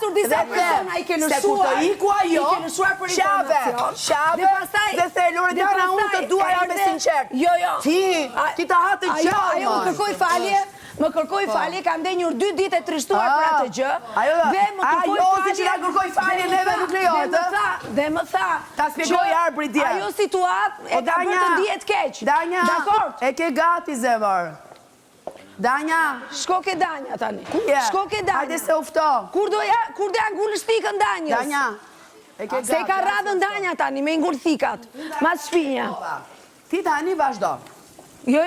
pasur disa persona i ke lëshuar. Se kur të iku ajo, i ke lëshuar për informacion. Shave, dhe the Loredana unë të duaj me sinqert. Jo. Ti të hatë gjallë. Ajo më kërkoj falje. Më kërkoj falje, kam denjur 2 ditë e trishtuar për atë gjë. Dhe më kërkoj falje. Që ta kërkoj falje neve nuk lejohet. Dhe më tha. Ta spjegoj arbri dje. Ajo situatë e ka bërë të ndihet keq. Danja, e ke gati zemër. Danja. Shko ke Danja tani. Shko ke Danja. Hajde se ufto. Kur do angullë shtikën Danjës? Danja. Se ka radhën Danja tani me ngurë thikat. Mas shpinja. Ti tani vazhdo. Jo,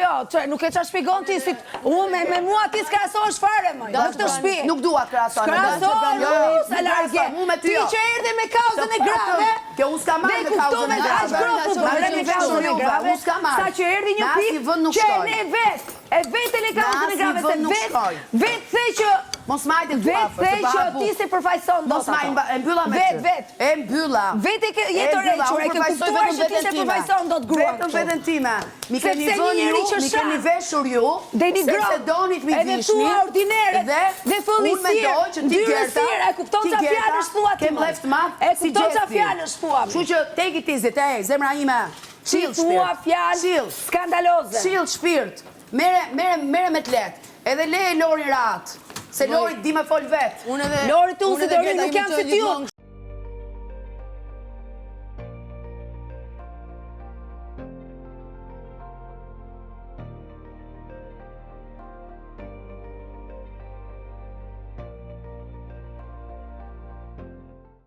nuk e qa shpigon ti, me mua ti s'krasosh fare, mëj, në këtë shpi. Nuk dua të krasosh. Krasosh, sa large. Ti që erdhe me kauzën e grave, kjo unë s'ka marrë me kauzën e grave. Sa që erdhe një pik, që ne vetën e kauzën e grave, vetë the që mos majtë të afër, vetë the që ti se përfajson do të ato. E mbylla me ty. E mbylla. Vetë jetë rrequr, e ke kuptuar që ti se përfajson do të gruan. Vetëm vetën time. Mi keni vënë ju, mi keni veshur ju, sepse donit mi vishni. Edhe tua ordinere, dhe fëllësirë, dyrësirë, e kupton qa fjallësh thua ti më. E kupton qa fjallësh thua më. Shu që take it easy, zemra ime. Chill shpirt. Tua fjallë skandaloze. Chill shpirt. Mere me të letë. Edhe leje Lori ratë. Se Lori di me fol vetë. Lori të unë se Lori nuk jam se t'ju.